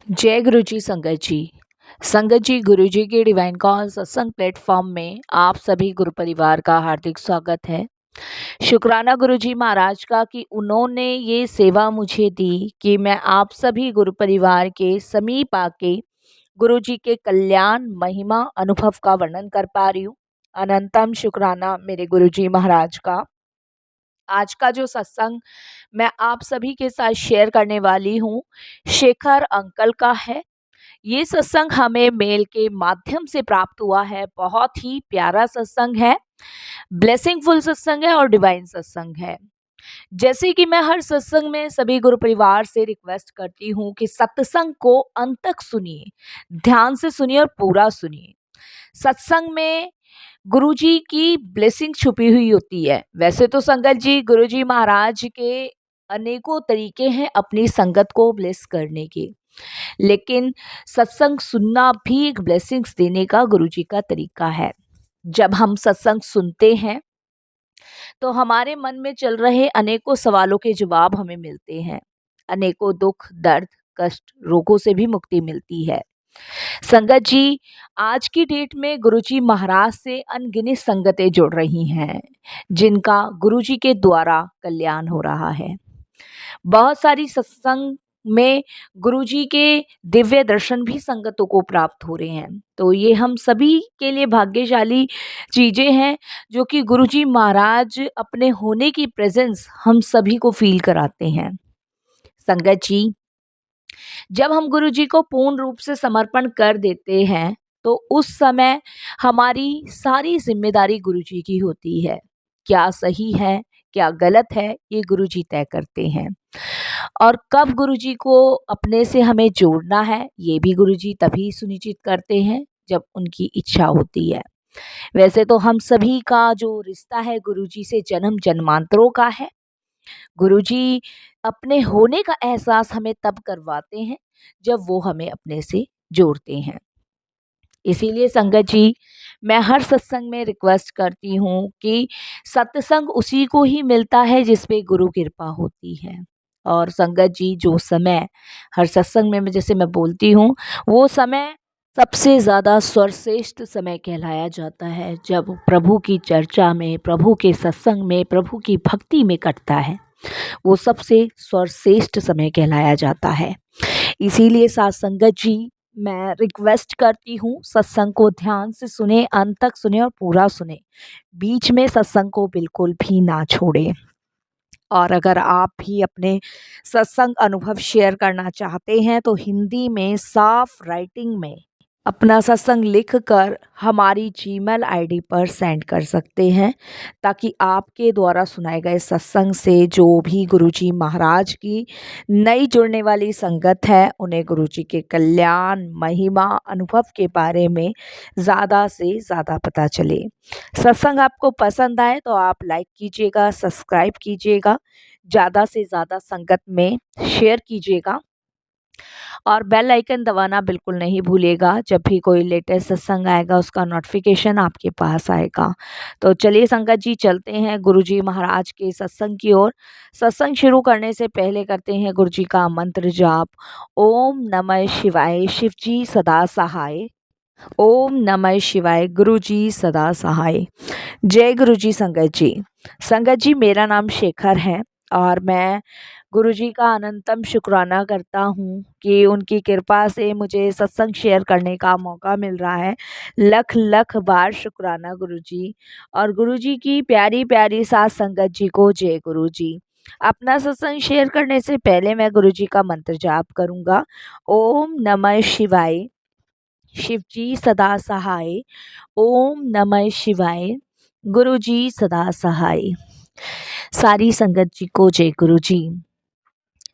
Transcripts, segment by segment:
जय गुरु जी संगत जी। संगत जी, गुरु जी के डिवाइन कॉल सत्संग प्लेटफॉर्म में आप सभी गुरु परिवार का हार्दिक स्वागत है। शुक्राना गुरु जी महाराज का कि उन्होंने ये सेवा मुझे दी कि मैं आप सभी गुरु परिवार के समीप आके गुरु जी के कल्याण महिमा अनुभव का वर्णन कर पा रही हूँ। अनंतम शुक्राना मेरे गुरु जी महाराज का। आज का जो सत्संग मैं आप सभी के साथ शेयर करने वाली हूँ, शेखर अंकल का है। ये सत्संग हमें मेल के माध्यम से प्राप्त हुआ है। बहुत ही प्यारा सत्संग है, ब्लेसिंगफुल सत्संग है और डिवाइन सत्संग है। जैसे कि मैं हर सत्संग में सभी गुरु परिवार से रिक्वेस्ट करती हूँ कि सत्संग को अंत तक सुनिए, ध्यान से सुनिए और पूरा सुनिए। सत्संग में गुरुजी की ब्लेसिंग छुपी हुई होती है। वैसे तो संगत जी, गुरुजी महाराज के अनेकों तरीके हैं अपनी संगत को ब्लेस करने के, लेकिन सत्संग सुनना भी एक ब्लेसिंग्स देने का गुरुजी का तरीका है। जब हम सत्संग सुनते हैं तो हमारे मन में चल रहे अनेकों सवालों के जवाब हमें मिलते हैं। अनेकों दुख, दर्द, कष्ट, रोगों से भी मुक्ति मिलती है। संगत जी, आज की डेट में गुरुजी महाराज से अनगिनत संगतें जुड़ रही हैं, जिनका गुरुजी के द्वारा कल्याण हो रहा है। बहुत सारी सत्संग में गुरुजी के दिव्य दर्शन भी संगतों को प्राप्त हो रहे हैं। तो ये हम सभी के लिए भाग्यशाली चीज़ें हैं, जो कि गुरुजी महाराज अपने होने की प्रेजेंस हम सभी को फील कराते हैं। संगत जी, जब हम गुरु जी को पूर्ण रूप से समर्पण कर देते हैं तो उस समय हमारी सारी जिम्मेदारी गुरु जी की होती है। क्या सही है, क्या गलत है, ये गुरु जी तय करते हैं। और कब गुरु जी को अपने से हमें जोड़ना है, ये भी गुरु जी तभी सुनिश्चित करते हैं जब उनकी इच्छा होती है। वैसे तो हम सभी का जो रिश्ता है गुरु जी से जन्म जन्मांतरों का है। गुरुजी अपने होने का एहसास हमें तब करवाते हैं जब वो हमें अपने से जोड़ते हैं। इसीलिए संगत जी, मैं हर सत्संग में रिक्वेस्ट करती हूँ कि सत्संग उसी को ही मिलता है जिस पे गुरु कृपा होती है। और संगत जी, जो समय हर सत्संग में जैसे मैं बोलती हूँ, वो समय सबसे ज़्यादा सर्वश्रेष्ठ समय कहलाया जाता है जब प्रभु की चर्चा में, प्रभु के सत्संग में, प्रभु की भक्ति में कटता है। वो सबसे सर्वश्रेष्ठ समय कहलाया जाता है। इसीलिए साथ संगत जी, मैं रिक्वेस्ट करती हूँ सत्संग को ध्यान से सुने, अंत तक सुने और पूरा सुने। बीच में सत्संग को बिल्कुल भी ना छोड़े। और अगर आप भी अपने सत्संग अनुभव शेयर करना चाहते हैं तो हिंदी में साफ राइटिंग में अपना सत्संग लिख कर हमारी जीमेल आईडी पर सेंड कर सकते हैं, ताकि आपके द्वारा सुनाए गए सत्संग से जो भी गुरुजी महाराज की नई जुड़ने वाली संगत है, उन्हें गुरुजी के कल्याण महिमा अनुभव के बारे में ज़्यादा से ज़्यादा पता चले। सत्संग आपको पसंद आए तो आप लाइक कीजिएगा, सब्सक्राइब कीजिएगा, ज़्यादा से ज़्यादा संगत में शेयर कीजिएगा और बेल आइकन दबाना बिल्कुल नहीं भूलिएगा। जब भी कोई लेटेस्ट सत्संग आएगा उसका नोटिफिकेशन आपके पास आएगा। तो चलिए संगत जी, चलते हैं गुरुजी महाराज के सत्संग की ओर। सत्संग शुरू करने से पहले करते हैं गुरुजी का मंत्र जाप। ओम नमः शिवाय, शिव जी सदा सहाय। ओम नमः शिवाय, गुरु जी सदा सहाय। जय गुरु जी संगत जी। संगत जी, मेरा नाम शेखर है और मैं गुरु जी का अनंतम शुक्राना करता हूँ कि उनकी कृपा से मुझे सत्संग शेयर करने का मौका मिल रहा है। लख लख बार शुक्राना गुरु जी। और गुरु जी की प्यारी प्यारी साथ संगत जी को जय गुरु जी। अपना सत्संग शेयर करने से पहले मैं गुरु जी का मंत्र जाप करूँगा। ओम नमः शिवाय, शिव जी सदा सहाय। ओम नमः शिवाय, गुरु जी सदा सहाय। सारी संगत जी को जय गुरु जी।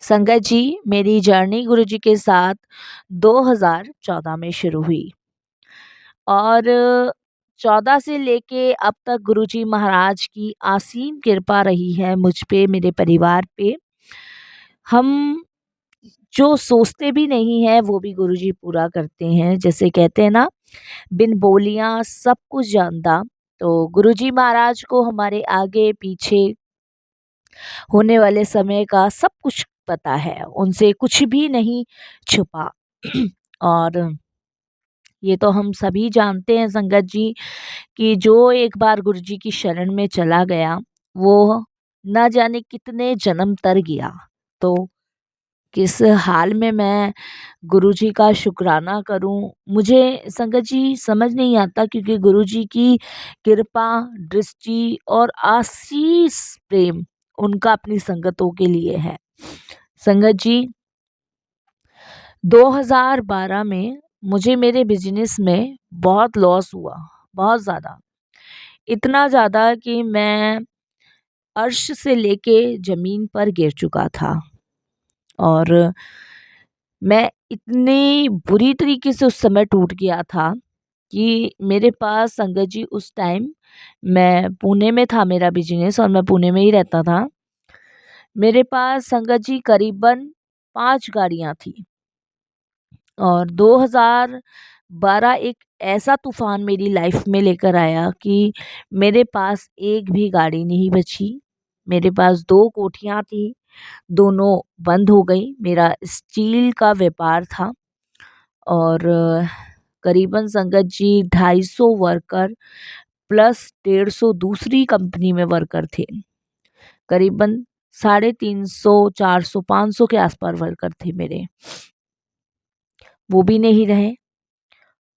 संगत जी, मेरी जर्नी गुरु जी के साथ 2014 में शुरू हुई और 14 से लेके अब तक गुरु जी महाराज की असीम कृपा रही है मुझ पे, मेरे परिवार पे। हम जो सोचते भी नहीं है वो भी गुरुजी पूरा करते हैं। जैसे कहते हैं ना, बिन बोलियां सब कुछ जानता। तो गुरुजी महाराज को हमारे आगे पीछे होने वाले समय का सब कुछ पता है, उनसे कुछ भी नहीं छुपा। और ये तो हम सभी जानते हैं संगत जी कि जो एक बार गुरु जी की शरण में चला गया वो ना जाने कितने जन्म तर गया। तो किस हाल में मैं गुरु जी का शुक्राना करूं, मुझे संगत जी समझ नहीं आता, क्योंकि गुरु जी की कृपा, दृष्टि और आशीष प्रेम उनका अपनी संगतों के लिए है। संगत जी, 2012 में मुझे मेरे बिजनेस में बहुत लॉस हुआ, बहुत ज़्यादा। इतना ज़्यादा कि मैं अर्श से लेके ज़मीन पर गिर चुका था। और मैं इतनी बुरी तरीके से उस समय टूट गया था कि मेरे पास संगत जी उस टाइम, मैं पुणे में था मेरा बिजनेस और मैं पुणे में ही रहता था। मेरे पास संगत जी करीबन 5 गाड़ियाँ थी। और 2012 एक ऐसा तूफ़ान मेरी लाइफ में लेकर आया कि मेरे पास एक भी गाड़ी नहीं बची। मेरे पास 2 कोठियाँ थी, दोनों बंद हो गई। मेरा स्टील का व्यापार था और करीबन संगत जी 250 वर्कर प्लस 150 दूसरी कंपनी में वर्कर थे। करीबन 350, 400, 500 के आसपास वर्कर थे मेरे। वो भी नहीं रहे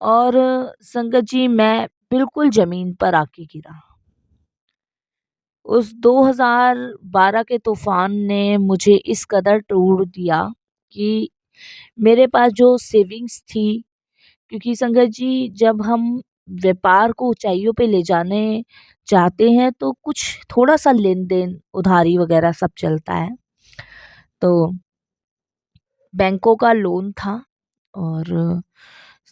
और संगत जी मैं बिल्कुल ज़मीन पर आके गिरा। उस 2012 के तूफ़ान ने मुझे इस कदर तोड़ दिया कि मेरे पास जो सेविंग्स थी, क्योंकि संगत जी जब हम व्यापार को ऊंचाइयों पे ले जाने चाहते हैं तो कुछ थोड़ा सा लेन देन उधारी वगैरह सब चलता है। तो बैंकों का लोन था और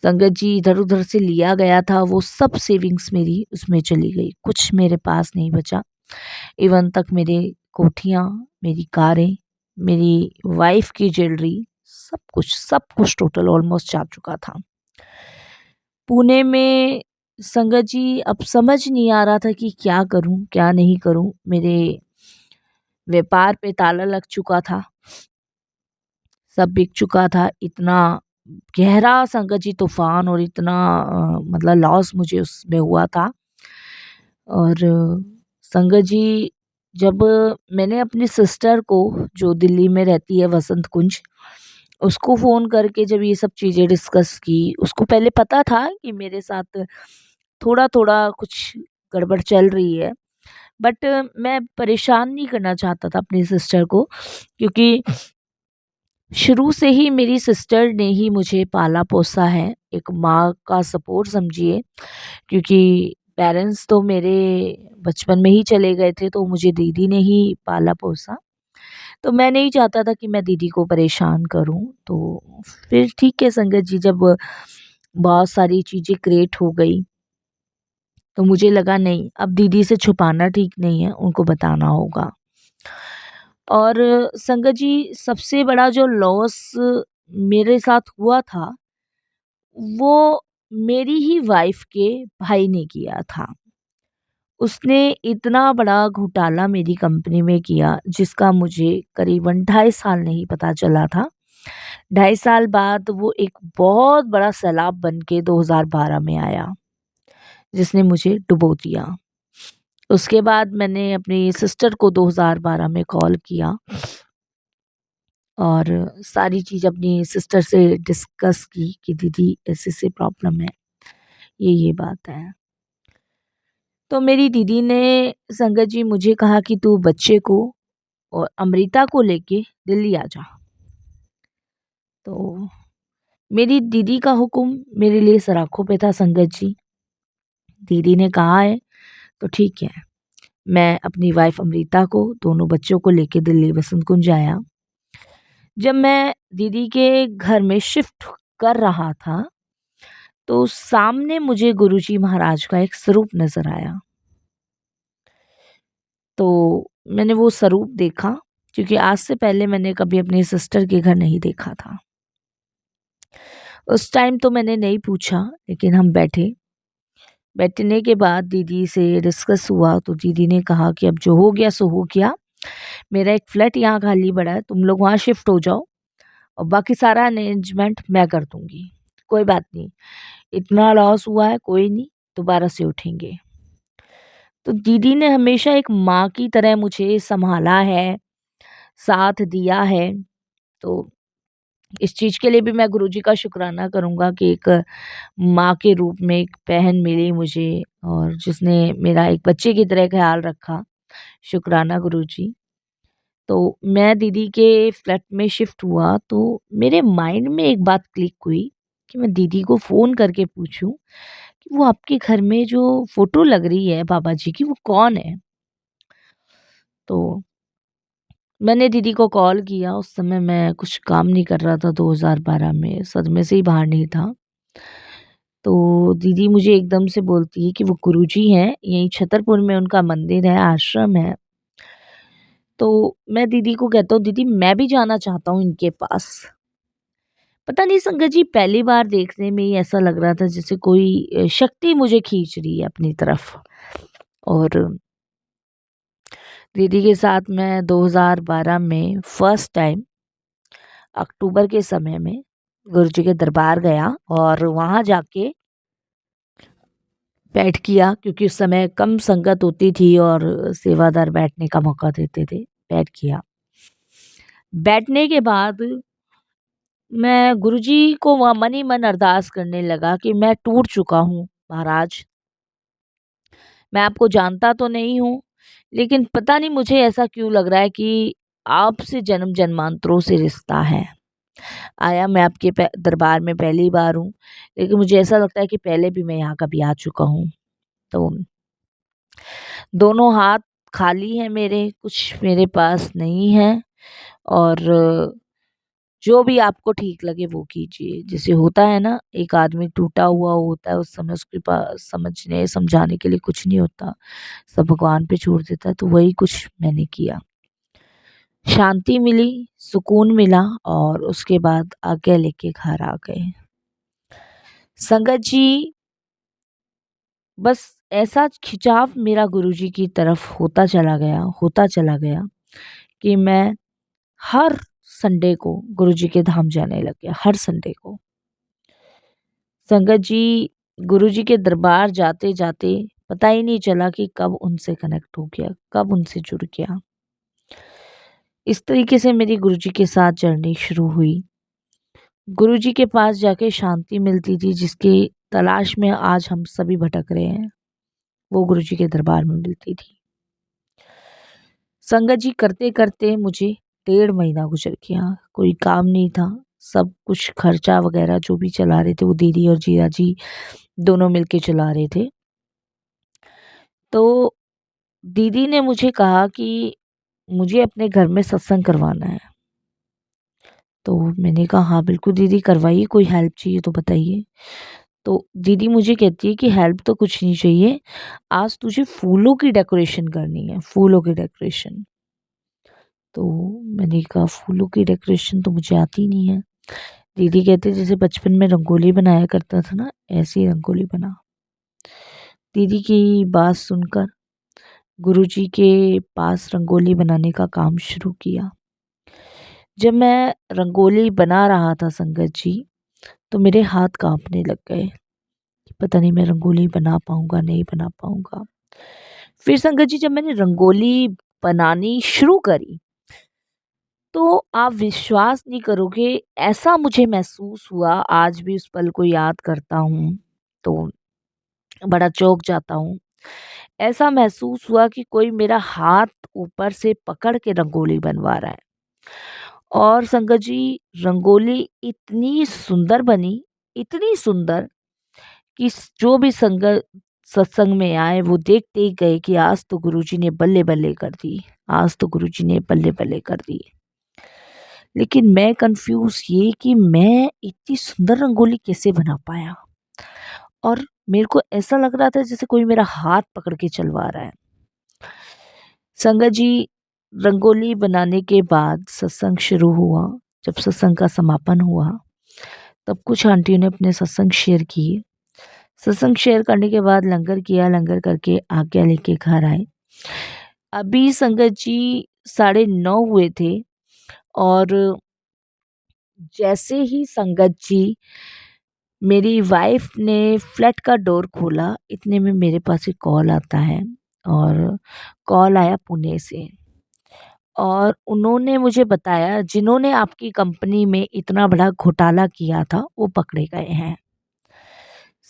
संगत जी इधर उधर से लिया गया था, वो सब सेविंग्स मेरी उसमें चली गई, कुछ मेरे पास नहीं बचा। इवन तक मेरे कोठियाँ, मेरी कारें, मेरी वाइफ की ज्वेलरी, सब कुछ टोटल ऑलमोस्ट जा चुका था। पुणे में संगत जी अब समझ नहीं आ रहा था कि क्या करूं क्या नहीं करूं। मेरे व्यापार पे ताला लग चुका था, सब बिक चुका था। इतना गहरा संगत जी तूफान और इतना मतलब लॉस मुझे उसमें हुआ था। और संगत जी जब मैंने अपनी सिस्टर को, जो दिल्ली में रहती है वसंत कुंज, उसको फ़ोन करके जब ये सब चीज़ें डिस्कस की, उसको पहले पता था कि मेरे साथ थोड़ा-थोड़ा कुछ गड़बड़ चल रही है। बट मैं परेशान नहीं करना चाहता था अपनी सिस्टर को, क्योंकि शुरू से ही मेरी सिस्टर ने ही मुझे पाला-पोसा है, एक माँ का सपोर्ट समझिए। क्योंकि पेरेंट्स तो मेरे बचपन में ही चले गए थे, तो मुझे दीदी ने ही पाला-पोसा। तो मैं नहीं चाहता था कि मैं दीदी को परेशान करूँ। तो फिर ठीक है संगत जी, जब बहुत सारी चीज़ें क्रिएट हो गई, तो मुझे लगा नहीं, अब दीदी से छुपाना ठीक नहीं है, उनको बताना होगा। और संगत जी सबसे बड़ा जो लॉस मेरे साथ हुआ था, वो मेरी ही वाइफ के भाई ने किया था। उसने इतना बड़ा घोटाला मेरी कंपनी में किया जिसका मुझे करीबन 2.5 साल नहीं पता चला था। 2.5 साल बाद वो एक बहुत बड़ा सैलाब बन के 2012 में आया, जिसने मुझे डुबो दिया। उसके बाद मैंने अपनी सिस्टर को 2012 में कॉल किया और सारी चीज़ अपनी सिस्टर से डिस्कस की कि दीदी ऐसे-ऐसे प्रॉब्लम है, ये बात है। तो मेरी दीदी ने संगत जी मुझे कहा कि तू बच्चे को और अमृता को लेके दिल्ली आ जा। तो मेरी दीदी का हुक्म मेरे लिए सराखों पे था संगत जी। दीदी ने कहा है तो ठीक है। मैं अपनी वाइफ अमृता को, दोनों बच्चों को लेके दिल्ली वसंत कुंज आया। जब मैं दीदी के घर में शिफ्ट कर रहा था, तो सामने मुझे गुरुजी महाराज का एक स्वरूप नज़र आया। तो मैंने वो स्वरूप देखा, क्योंकि आज से पहले मैंने कभी अपनी सिस्टर के घर नहीं देखा था। उस टाइम तो मैंने नहीं पूछा, लेकिन हम बैठे। बैठने के बाद दीदी से डिस्कस हुआ तो दीदी ने कहा कि अब जो हो गया सो हो गया। मेरा एक फ्लैट यहाँ खाली पड़ा है, तुम लोग वहाँ शिफ्ट हो जाओ और बाकी सारा अरेंजमेंट मैं कर दूँगी। कोई बात नहीं, इतना लॉस हुआ है कोई नहीं, दोबारा से उठेंगे। तो दीदी ने हमेशा एक माँ की तरह मुझे सँभाला है, साथ दिया है। तो इस चीज़ के लिए भी मैं गुरुजी का शुक्राना करूँगा कि एक माँ के रूप में एक बहन मिली मुझे और जिसने मेरा एक बच्चे की तरह ख़्याल रखा। शुक्राना गुरुजी। तो मैं दीदी के फ्लैट में शिफ्ट हुआ तो मेरे माइंड में एक बात क्लिक हुई कि मैं दीदी को फ़ोन करके पूछूं कि वो आपके घर में जो फ़ोटो लग रही है बाबा जी की वो कौन है? तो मैंने दीदी को कॉल किया। उस समय मैं कुछ काम नहीं कर रहा था, 2012 में सदमे से ही बाहर नहीं था। तो दीदी मुझे एकदम से बोलती है कि वो गुरुजी हैं, यहीं छतरपुर में उनका मंदिर है, आश्रम है। तो मैं दीदी को कहता हूँ, दीदी मैं भी जाना चाहता हूँ इनके पास। पता नहीं संगत जी, पहली बार देखने में ही ऐसा लग रहा था जैसे कोई शक्ति मुझे खींच रही है अपनी तरफ। और दीदी के साथ मैं 2012 में फर्स्ट टाइम अक्टूबर के समय में गुरुजी के दरबार गया और वहाँ जाके बैठ किया, क्योंकि उस समय कम संगत होती थी और सेवादार बैठने का मौका देते थे। बैठ किया। बैठने के बाद मैं गुरुजी को वहाँ मन ही मन अरदास करने लगा कि मैं टूट चुका हूँ महाराज। मैं आपको जानता तो नहीं हूँ, लेकिन पता नहीं मुझे ऐसा क्यों लग रहा है कि आपसे जन्म जन्मांतरों से रिश्ता है। आया मैं आपके दरबार में पहली बार हूँ, लेकिन मुझे ऐसा लगता है कि पहले भी मैं यहाँ कभी आ चुका हूँ। तो दोनों हाथ खाली हैं मेरे, कुछ मेरे पास नहीं है। और जो भी आपको ठीक लगे वो कीजिए। जैसे होता है ना, एक आदमी टूटा हुआ होता है, उस समय उसके पास समझने समझाने के लिए कुछ नहीं होता, सब भगवान पे छोड़ देता है। तो वही कुछ मैंने किया। शांति मिली, सुकून मिला और उसके बाद आज्ञा लेके घर आ गए। संगत जी, बस ऐसा खिंचाव मेरा गुरुजी की तरफ होता चला गया कि मैं हर संडे को गुरुजी के धाम जाने लग गया, हर संडे को। संगत जी, गुरुजी के दरबार जाते-जाते पता ही नहीं चला कि कब उनसे कनेक्ट हो गया, कब उनसे जुड़ गया। इस तरीके से मेरी गुरुजी के साथ जर्नी शुरू हुई। गुरुजी के पास जाके शांति मिलती थी, जिसकी तलाश में आज हम सभी भटक रहे हैं, वो गुरुजी के दरबार में मिलती थी। संगत जी, करते-करते मुझे 1.5 महीना गुजर गया, कोई काम नहीं था। सब कुछ खर्चा वगैरह जो भी चला रहे थे वो दीदी और जीजा जी दोनों मिलके चला रहे थे। तो दीदी ने मुझे कहा कि मुझे अपने घर में सत्संग करवाना है। तो मैंने कहा हाँ बिल्कुल दीदी करवाइए, कोई हेल्प चाहिए तो बताइए। तो दीदी मुझे कहती है कि हेल्प तो कुछ नहीं चाहिए, आज तुझे फूलों की डेकोरेशन करनी है, फूलों की डेकोरेशन। तो मैंने कहा फूलों की डेकोरेशन तो मुझे आती नहीं है। दीदी कहते जैसे बचपन में रंगोली बनाया करता था ना, ऐसी रंगोली बना। दीदी की बात सुनकर गुरुजी के पास रंगोली बनाने का काम शुरू किया। जब मैं रंगोली बना रहा था संगत जी, तो मेरे हाथ कांपने लग गए कि पता नहीं मैं रंगोली बना पाऊंगा नहीं बना पाऊंगा। फिर संगत जी, जब मैंने रंगोली बनानी शुरू करी तो आप विश्वास नहीं करोगे, ऐसा मुझे महसूस हुआ, आज भी उस पल को याद करता हूँ तो बड़ा चौंक जाता हूँ। ऐसा महसूस हुआ कि कोई मेरा हाथ ऊपर से पकड़ के रंगोली बनवा रहा है। और संगत जी, रंगोली इतनी सुंदर बनी, इतनी सुंदर कि जो भी संगत सत्संग में आए वो देखते ही गए कि आज तो गुरुजी ने बल्ले बल्ले कर दी, आज तो गुरुजी ने बल्ले बल्ले कर दी। लेकिन मैं कंफ्यूज ये कि मैं इतनी सुंदर रंगोली कैसे बना पाया, और मेरे को ऐसा लग रहा था जैसे कोई मेरा हाथ पकड़ के चलवा रहा है। संगत जी, रंगोली बनाने के बाद सत्संग शुरू हुआ। जब सत्संग का समापन हुआ तब कुछ आंटियों ने अपने सत्संग शेयर किए। सत्संग शेयर करने के बाद लंगर किया, लंगर करके आज्ञा लेके घर आए। अभी संगत जी 9:30 हुए थे और जैसे ही संगत जी मेरी वाइफ ने फ्लैट का डोर खोला, इतने में मेरे पास एक कॉल आता है और कॉल आया पुणे से और उन्होंने मुझे बताया जिन्होंने आपकी कंपनी में इतना बड़ा घोटाला किया था वो पकड़े गए हैं।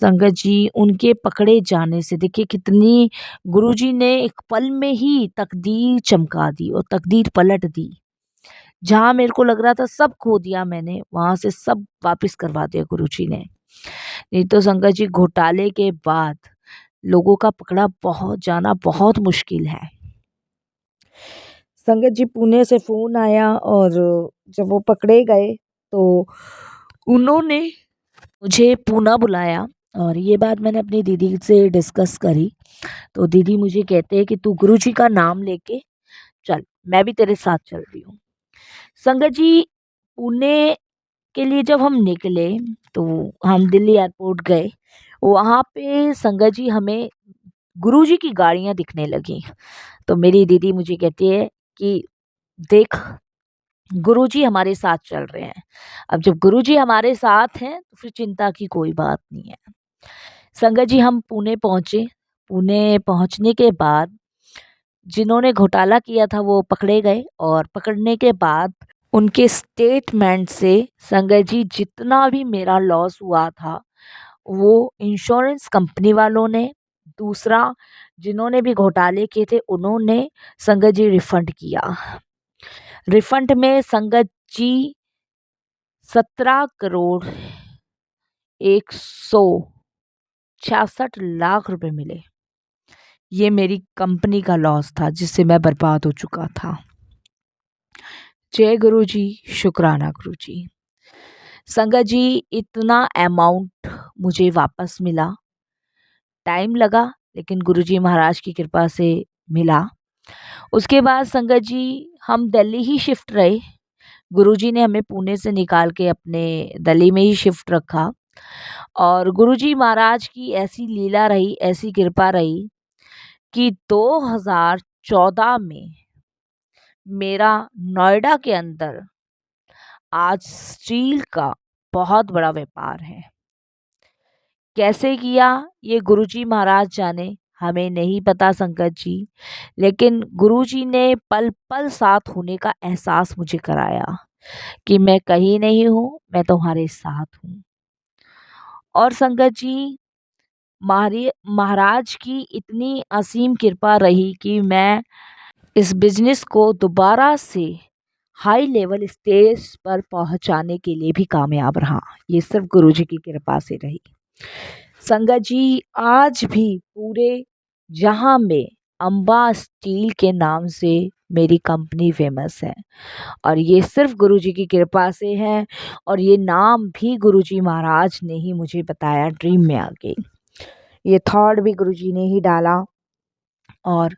संगत जी, उनके पकड़े जाने से देखिए कितनी गुरुजी ने एक पल में ही तकदीर चमका दी और तकदीर पलट दी। जहाँ मेरे को लग रहा था सब खो दिया मैंने, वहाँ से सब वापस करवा दिया गुरुजी ने। नहीं तो संगत जी, घोटाले के बाद लोगों का पकड़ा बहुत जाना बहुत मुश्किल है। संगत जी, पुणे से फ़ोन आया और जब वो पकड़े गए तो उन्होंने मुझे पूना बुलाया और ये बात मैंने अपनी दीदी से डिस्कस करी। तो दीदी मुझे कहते हैं कि तू गुरुजी का नाम लेके चल, मैं भी तेरे साथ चल रही हूँ। संगत जी, पुणे के लिए जब हम निकले तो हम दिल्ली एयरपोर्ट गए। वहाँ पे संगत जी हमें गुरुजी की गाड़ियाँ दिखने लगी। तो मेरी दीदी मुझे कहती है कि देख, गुरुजी हमारे साथ चल रहे हैं। अब जब गुरुजी हमारे साथ हैं तो फिर चिंता की कोई बात नहीं है। संगत जी, हम पुणे पहुँचे। पुणे पहुँचने के बाद जिन्होंने घोटाला किया था वो पकड़े गए और पकड़ने के बाद उनके स्टेटमेंट से संगत जी जितना भी मेरा लॉस हुआ था वो इंश्योरेंस कंपनी वालों ने, दूसरा जिन्होंने भी घोटाले किए थे उन्होंने संगत जी रिफंड किया। रिफंड में संगत जी 17 करोड़ 166 लाख रुपए मिले। ये मेरी कंपनी का लॉस था जिससे मैं बर्बाद हो चुका था। जय गुरु जी, शुक्राना गुरु जी। संगत जी, इतना अमाउंट मुझे वापस मिला, टाइम लगा लेकिन गुरुजी महाराज की कृपा से मिला। उसके बाद संगत जी हम दिल्ली ही शिफ्ट रहे। गुरुजी ने हमें पुणे से निकाल के अपने दिल्ली में ही शिफ्ट रखा और गुरुजी महाराज की ऐसी लीला रही, ऐसी कृपा रही कि 2014 में मेरा नोएडा के अंदर आज स्टील का बहुत बड़ा व्यापार है। कैसे किया ये गुरुजी महाराज जाने, हमें नहीं पता संगत जी, लेकिन गुरुजी ने पल पल साथ होने का एहसास मुझे कराया कि मैं कहीं नहीं हूँ, मैं तुम्हारे साथ हूँ। और संगत जी, महाराज की इतनी असीम कृपा रही कि मैं इस बिजनेस को दोबारा से हाई लेवल स्टेज पर पहुंचाने के लिए भी कामयाब रहा। ये सिर्फ गुरुजी की कृपा से रही। संगत जी, आज भी पूरे जहां में अंबा स्टील के नाम से मेरी कंपनी फेमस है और ये सिर्फ गुरुजी की कृपा से है और ये नाम भी गुरुजी महाराज ने ही मुझे बताया ड्रीम में आके। ये थॉट भी गुरुजी ने ही डाला और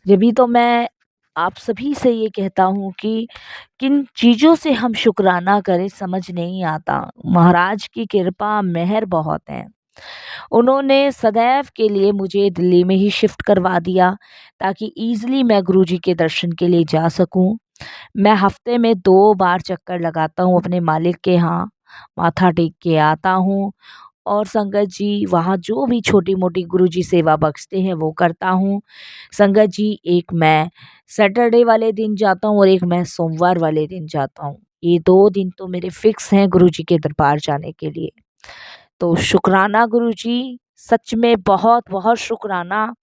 जभी तो मैं आप सभी से ये कहता हूँ कि किन चीज़ों से हम शुक्राना करें समझ नहीं आता। महाराज की कृपा मेहर बहुत है। उन्होंने सदैव के लिए मुझे दिल्ली में ही शिफ्ट करवा दिया ताकि ईज़िली मैं गुरुजी के दर्शन के लिए जा सकूं। मैं हफ्ते में 2 बार चक्कर लगाता हूँ अपने मालिक के यहाँ, माथा टेक के आता हूँ और संगत जी वहाँ जो भी छोटी-मोटी गुरुजी सेवा बख्शते हैं वो करता हूँ। संगत जी, एक मैं सैटरडे वाले दिन जाता हूँ और एक मैं सोमवार वाले दिन जाता हूँ। ये 2 दिन तो मेरे फिक्स हैं गुरुजी के दरबार जाने के लिए। तो शुक्राना गुरुजी, सच में बहुत-बहुत शुक्राना।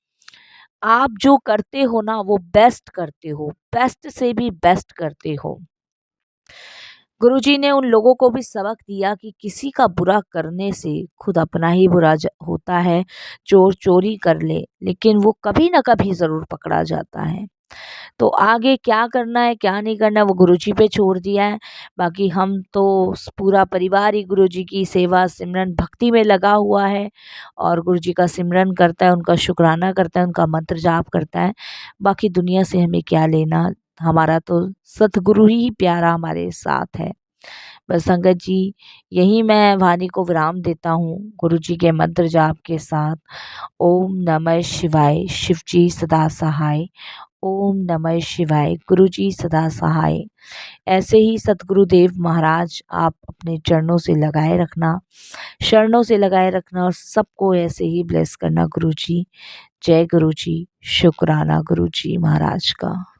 आप जो करते हो ना वो बेस्ट करते हो, बेस्ट से भी बेस्ट करते हो। गुरुजी ने उन लोगों को भी सबक दिया कि किसी का बुरा करने से खुद अपना ही बुरा होता है। चोर चोरी कर ले लेकिन वो कभी ना कभी ज़रूर पकड़ा जाता है। तो आगे क्या करना है क्या नहीं करना है वो गुरुजी पे छोड़ दिया है। बाकी हम तो पूरा परिवार ही गुरुजी की सेवा सिमरन भक्ति में लगा हुआ है और गुरुजी का सिमरन करता है, उनका शुक्राना करता है, उनका मंत्र जाप करता है। बाकी दुनिया से हमें क्या लेना, हमारा तो सतगुरु ही प्यारा हमारे साथ है। बस संगत जी, यही मैं वाणी को विराम देता हूँ गुरुजी के मंत्र जाप के साथ। ओम नमः शिवाय, शिव जी सदा सहाय। ओम नमः शिवाय। गुरु जी सदा सहाय। ऐसे ही सतगुरुदेव महाराज आप अपने चरणों से लगाए रखना, शरणों से लगाए रखना और सबको ऐसे ही ब्लेस करना गुरु जी। जय गुरु जी। शुक्राना गुरु जी महाराज का।